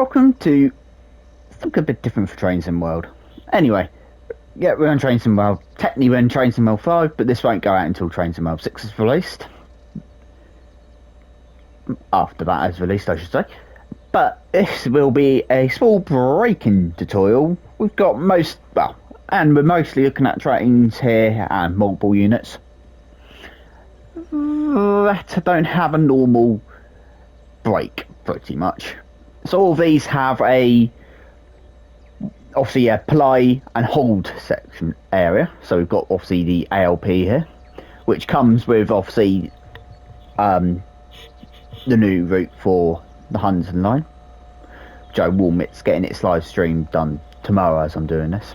welcome to something a bit different for Train Sim World. Anyway, yeah, we're on Train Sim World. Technically, we're in Train Sim World 5, but this won't go out until Train Sim World 6 is released. After that is released, I should say. But this will be a small braking tutorial. We've got and we're mostly looking at trains here and multiple units that don't have a normal brake, pretty much. So all these have obviously a play and hold section area. So we've got obviously the ALP here, which comes with obviously the new route for the Huntingdon line, which I will admit getting its live stream done tomorrow as I'm doing this.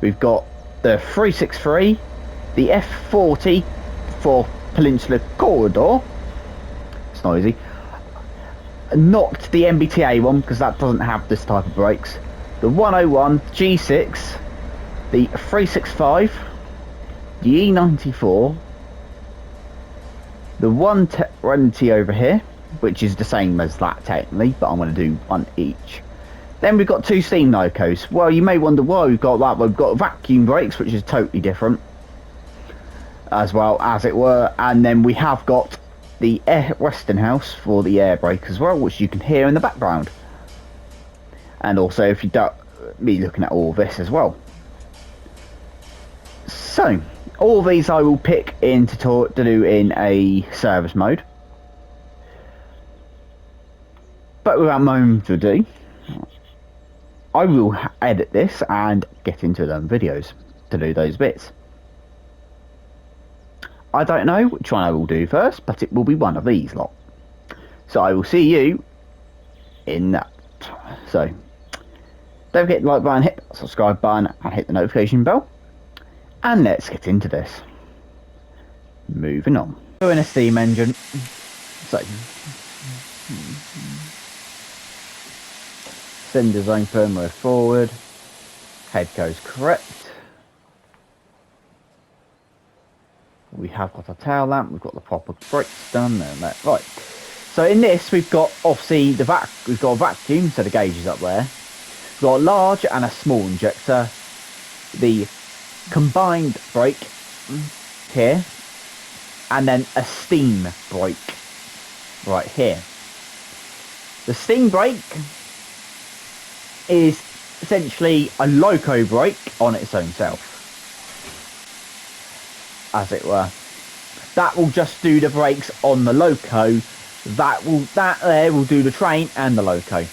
We've got the 363, the F40 for Peninsula Corridor. It's noisy. Not the MBTA one because that doesn't have this type of brakes. The 101 G6, the 365, the E94, the 120 over here, which is the same as that technically, but I'm going to do one each. Then we've got two steam locos. Well, you may wonder why we've got that. We've got vacuum brakes, which is totally different, as well as it were. And then we have got the Westinghouse for the air brake as well, which you can hear in the background. And also, if you don't be looking at all this as well. So, all these I will pick in to do in a service mode. But without more ado, I will edit this and get into them videos to do those bits. I don't know which one I will do first, but it will be one of these lot. So I will see you in that. So don't forget to like button, hit the subscribe button and hit the notification bell. And let's get into this. Moving on. Doing a steam engine. So cylinders open, we're forward. Head goes correct. We have got our tail lamp, we've got the proper brakes done and that. Right. So in this we've got obviously we've got a vacuum, so the gauge is up there. We've got a large and a small injector. The combined brake here. And then a steam brake right here. The steam brake is essentially a loco brake on its own self, as it were. That will just do the brakes on the loco. That there will do the train and the loco.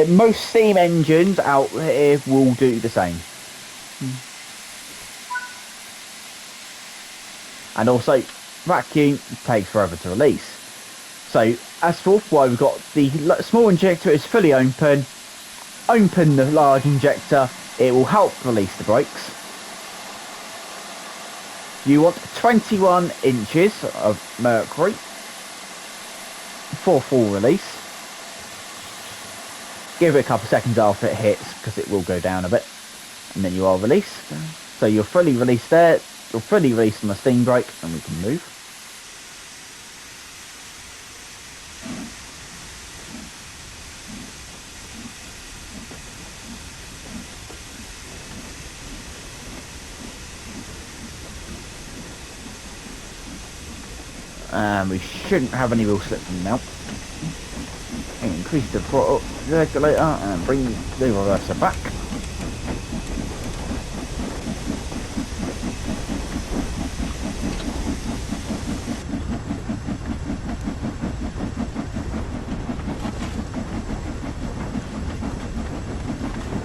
Most steam engines out here will do the same. And also, vacuum takes forever to release. So, as for why we've got the small injector is fully open. Open the large injector, it will help release the brakes. You want 21 inches of mercury for full release. Give it a couple of seconds after it hits because it will go down a bit. And then you are released. So you're fully released there. You're fully released on the steam brake and we can move. And we shouldn't have any real slip from now. Increase the throttle regulator and bring the reverser back.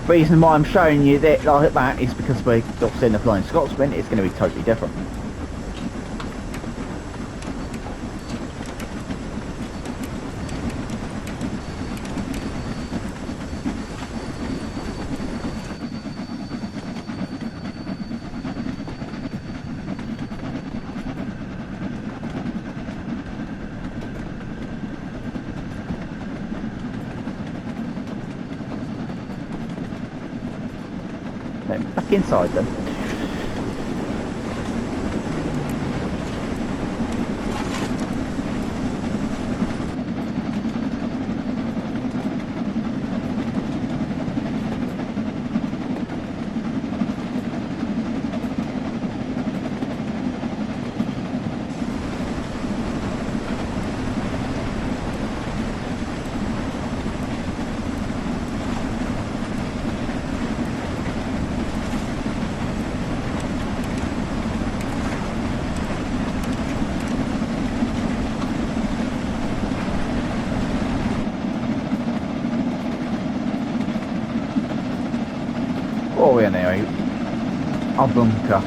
The reason why I'm showing you that like that is because we're obviously in the Flying Scotsman, it's going to be totally different. Back inside them. what are we in here? Our bunker.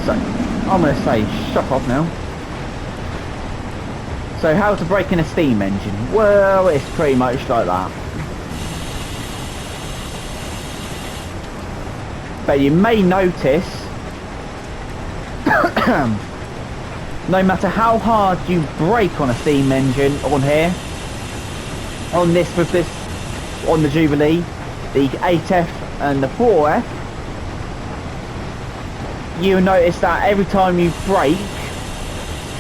So, I'm going to say, shut off now. So, how to break in a steam engine? Well, it's pretty much like that. But you may notice, no matter how hard you brake on a steam engine on here, on this, with this, on the Jubilee, the 8F and the 4F, you'll notice that every time you brake,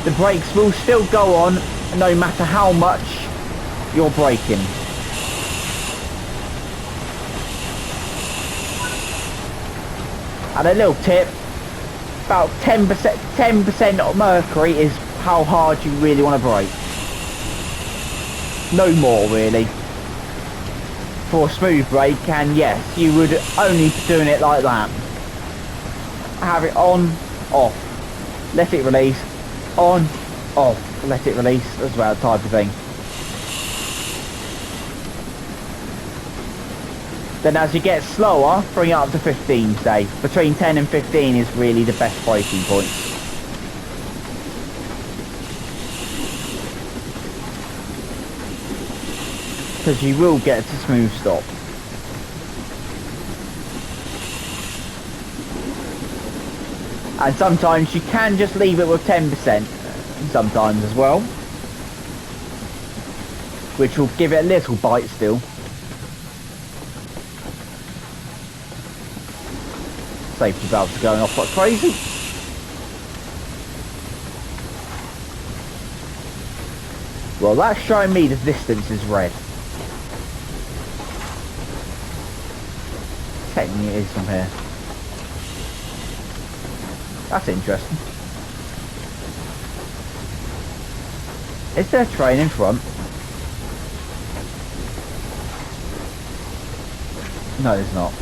the brakes will still go on no matter how much you're braking. And a little tip, about 10% of mercury is how hard you really want to brake. No more really. For a smooth brake, and yes, you would only be doing it like that. Have it on, off, let it release, on, off, let it release as well, type of thing. Then as you get slower, bring it up to 15, say. Between 10 and 15 is really the best braking point. Because you will get to smooth stop. And sometimes you can just leave it with 10% sometimes as well, which will give it a little bite still. Safety valves are going off like crazy. Well, that's showing me the distance is red. Technically it is from here. That's interesting. Is there a train in front? No, there's not.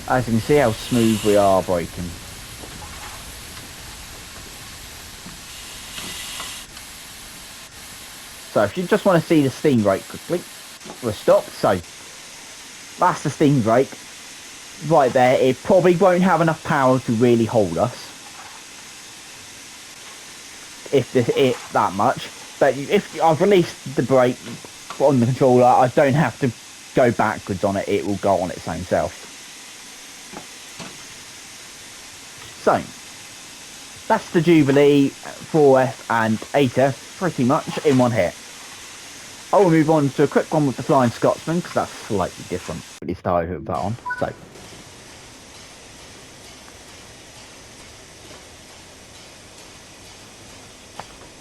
As you can see how smooth we are braking. So if you just want to see the steam brake quickly, we'll stop. So that's the steam brake right there. It probably won't have enough power to really hold us, if it that much. But if I've released the brake on the controller, I don't have to go backwards on it. It will go on its own self. So, that's the Jubilee 4F and 8F pretty much in one hit. I will move on to a quick one with the Flying Scotsman because that's slightly different. Really started with that on. So,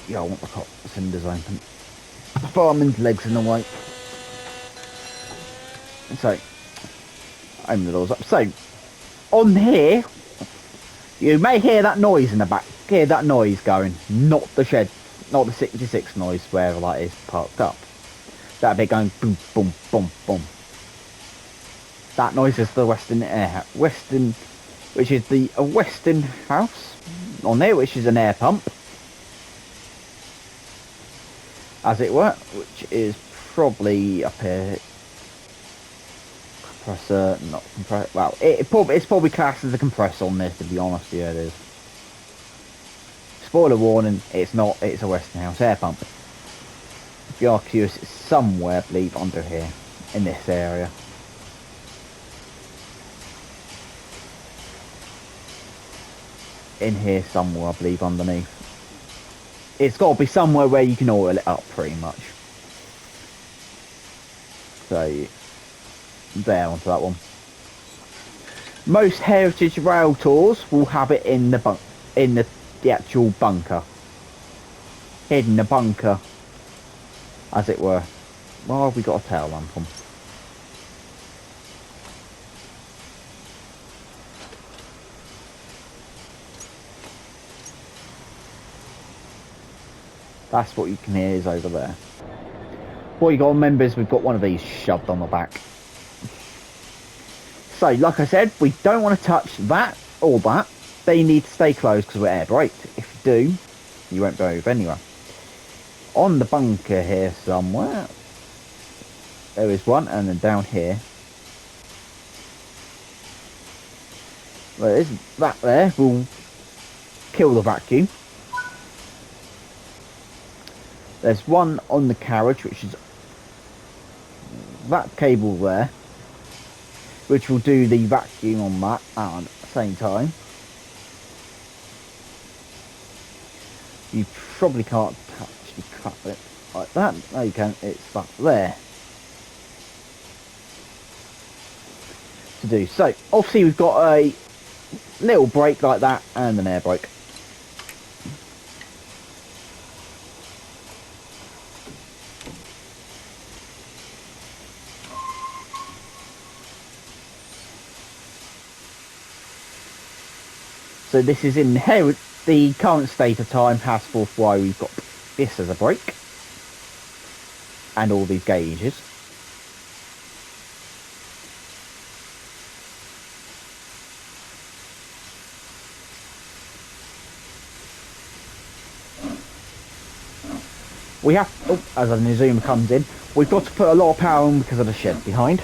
yeah, I want the top cylinders open. The fireman's legs in the way. So, open the doors up. So, on here, you may hear that noise in the back. Hear that noise going. Not the shed. Not the 66 noise, wherever that is parked up. That bit going boom, boom, boom, boom. That noise is the Weston Air. Weston, which is the Weston House. on there, which is an air pump, as it were, which is probably up here. Compressor, not compressor. Well, it's probably classed as a compressor on this, to be honest. Yeah, it is. Spoiler warning, it's not. It's a Westinghouse air pump. If you are curious, it's somewhere, I believe, under here, in this area. In here somewhere, I believe, underneath. It's got to be somewhere where you can oil it up, pretty much. So, there, onto that one. Most Heritage Rail tours will have it in the actual bunker. Hidden in the bunker, as it were. Where have we got a tail lamp from? That's what you can hear is over there. What you got to remember is we've got one of these shoved on the back. So, like I said, we don't want to touch that or that. They need to stay closed because we're air braked. If you do, you won't move anywhere. On the bunker here somewhere, there is one, and then down here, there is that there will kill the vacuum. There's one on the carriage, which is that cable there, which will do the vacuum on that at the same time. You probably can't actually cut it like that. No, you can. It's that there to do. So obviously we've got a little brake like that and an air brake. So this is in here. The current state of time has forth why we've got this as a brake and all these gauges. We have, as the Nizuma comes in, we've got to put a lot of power on because of the shed behind.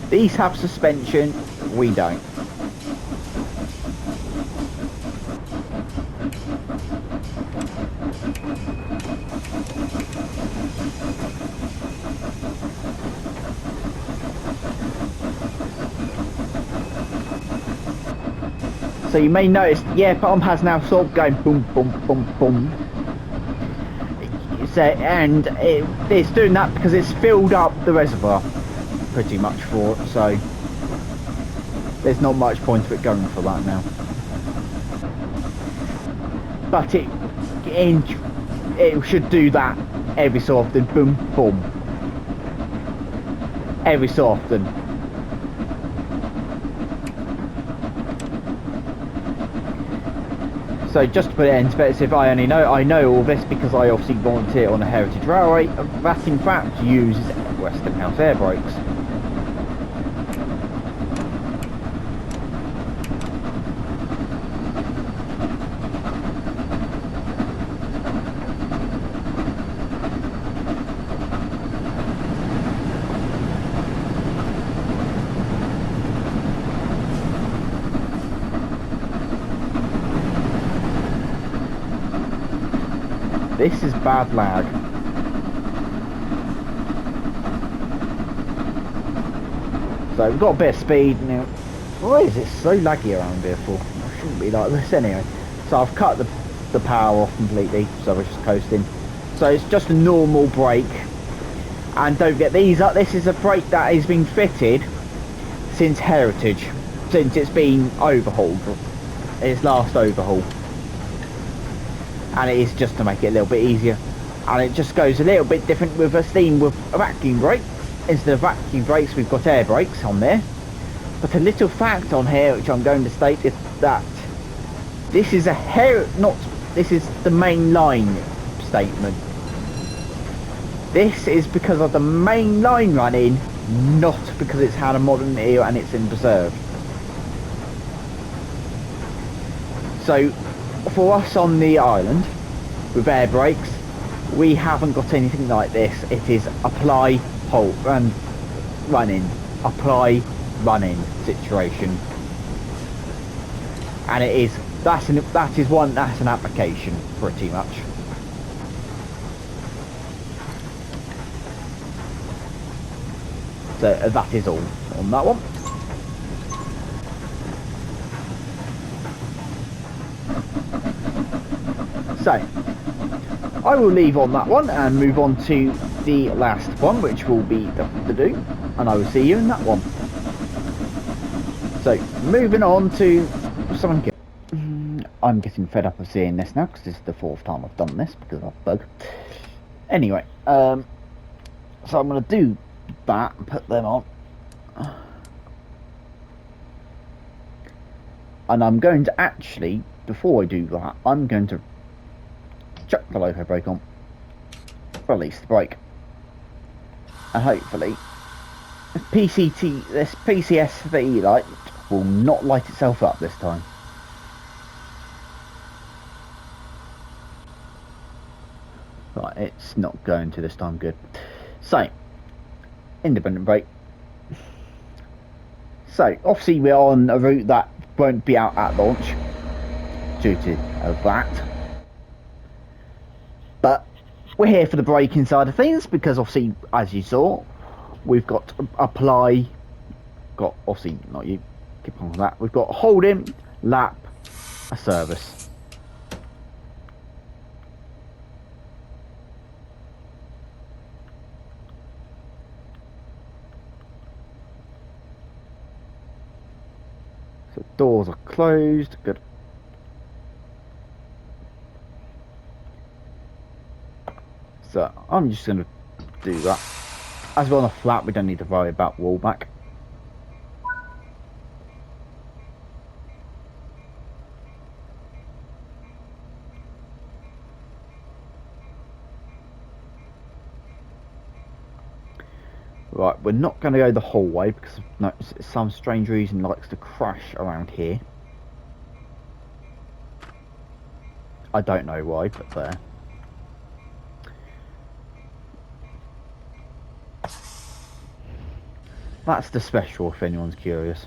These have suspension, we don't. So you may notice the air pump has now sort of going boom, boom, boom, boom. So, and it's doing that because it's filled up the reservoir pretty much for it, so there's not much point to it going for that now. But it should do that every so often, boom, boom. Every so often. So just to put it in perspective, I know all this because I obviously volunteer on the Heritage Railway that in fact uses Westinghouse air brakes. This is bad lag. So we've got a bit of speed now. Why is it so laggy around here for? It shouldn't be like this anyway. So I've cut the power off completely, so we're just coasting. So it's just a normal brake. And don't get these up, this is a brake that has been fitted since Heritage. Since it's been overhauled. Its last overhaul. And it is just to make it a little bit easier. And it just goes a little bit different with a steam with a vacuum brake. Instead of vacuum brakes, we've got air brakes on there. But a little fact on here, which I'm going to state, is that this is this is the main line statement. This is because of the main line running, not because it's had a modern era and it's in preserve. So, for us on the island, with air brakes, we haven't got anything like this. It is apply, halt, and running. Apply, running situation. And it is, that's an application, pretty much. So that is all on that one. So, I will leave on that one and move on to the last one, which will be the do, and I will see you in that one. So, moving on to something. I'm getting fed up of seeing this now, because this is the 4th time I've done this, because of a bug. Anyway, so I'm going to do that and put them on. And I'm going to actually, before I do that, I'm going to chuck the loco brake on, release the brake, and hopefully this PCS light will not light itself up this time. Right, it's not going to this time, good. So, independent brake. So, obviously we're on a route that won't be out at launch, due to that. But, we're here for the braking side of things, because obviously, as you saw, we've got apply, obviously, not you, keep on with that, we've got holding, lap, a service. So doors are closed, good. So I'm just going to do that. As we're on a flat, we don't need to worry about rollback. Right, we're not going to go the whole way because no, some strange reason likes to crash around here. I don't know why, but there. That's the special if anyone's curious.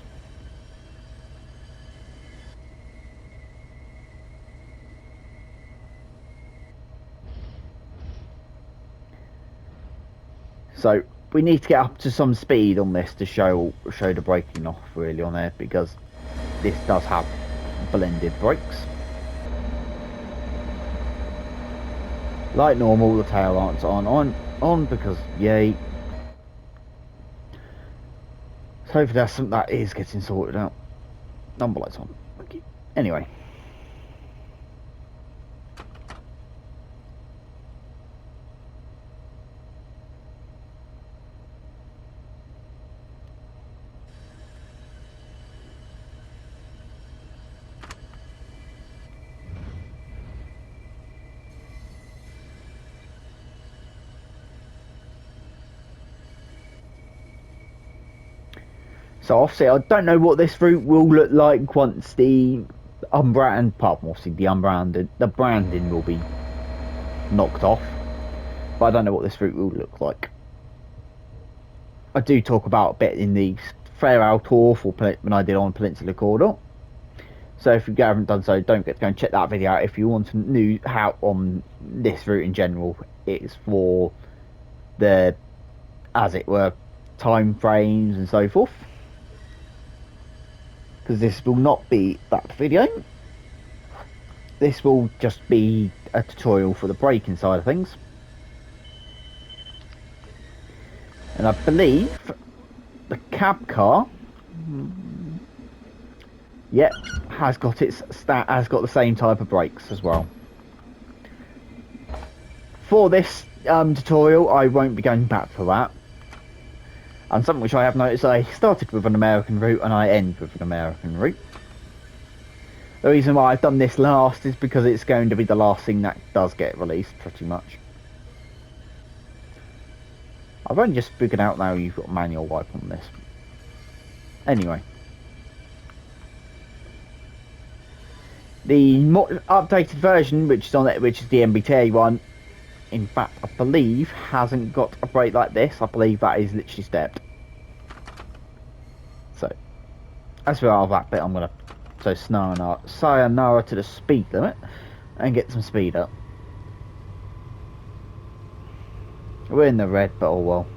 So we need to get up to some speed on this to show the braking off really on there, because this does have blended brakes. Like normal, the tail lights aren't on because yay. So hopefully that's something that is getting sorted out. Number lights on. Okay. Anyway. So obviously I don't know what this route will look like once the unbranded, obviously the branding will be knocked off. But I don't know what this route will look like. I do talk about a bit in the Fair tour for when I did on Peninsula Corridor. So if you haven't done so, don't forget to go and check that video out if you want to know how on this route in general. It's for the, as it were, time frames and so forth. Because this will not be that video. This will just be a tutorial for the braking side of things. And I believe the cab car, yep, has got the same type of brakes as well. for this tutorial, I won't be going back for that. And something which I have noticed, I started with an American route and I end with an American route. The reason why I've done this last is because it's going to be the last thing that does get released, pretty much. I've only just figured out now you've got manual wipe on this. Anyway. The more updated version, which is on it, which is the MBTA one, in fact, I believe, hasn't got a brake like this. I believe that is literally stepped. So, as we are that bit, I'm going to sayonara to the speed limit and get some speed up. We're in the red, but oh well.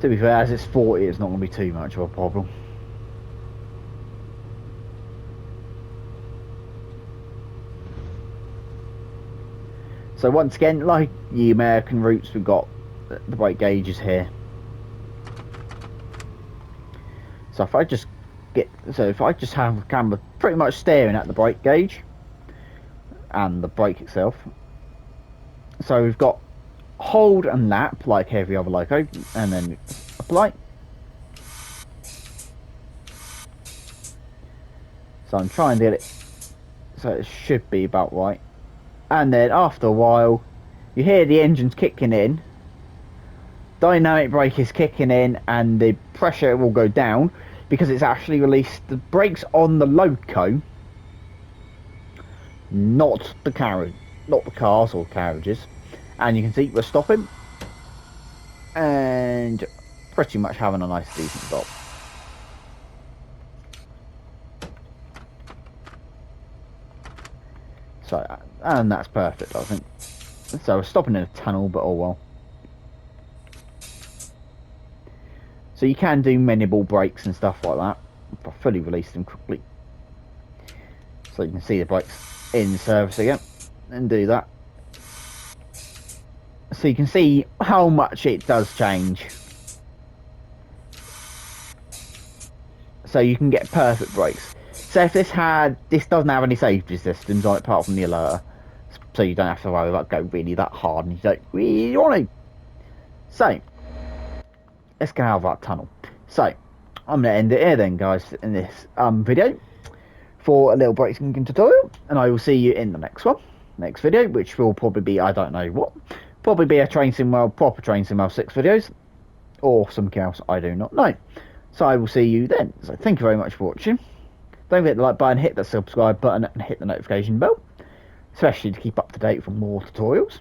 To be fair, as it's 40, it's not going to be too much of a problem. So once again, like the American routes, we've got the brake gauges here. So if I just have the camera pretty much staring at the brake gauge and the brake itself. So we've got hold and lap like every other loco, and then apply. So I'm trying to get it so it should be about right. And then after a while, you hear the engines kicking in, dynamic brake is kicking in, and the pressure will go down because it's actually released the brakes on the loco, not the carriage, not the cars or carriages. And you can see we're stopping and pretty much having a nice decent stop. So, and that's perfect, I think. So we're stopping in a tunnel, but oh well. So you can do many ball brakes and stuff like that. I fully released them quickly. So you can see the brakes in service again and do that. So you can see how much it does change. So you can get perfect brakes. So if this doesn't have any safety systems on it apart from the alert, so you don't have to worry about going really that hard and you don't really want to. So let's get out of that tunnel. So I'm going to end it here then, guys, in this video for a little braking tutorial, and I will see you in the next video, which will probably be, I don't know what, probably be a proper Train Sim World 6 videos, or something else, I do not know. So I will see you then. So thank you very much for watching. Don't forget the like button, hit the subscribe button, and hit the notification bell, especially to keep up to date for more tutorials,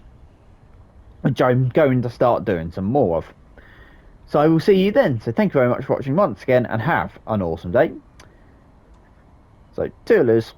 which I'm going to start doing some more of. So I will see you then. So thank you very much for watching once again, and have an awesome day. So toodaloo.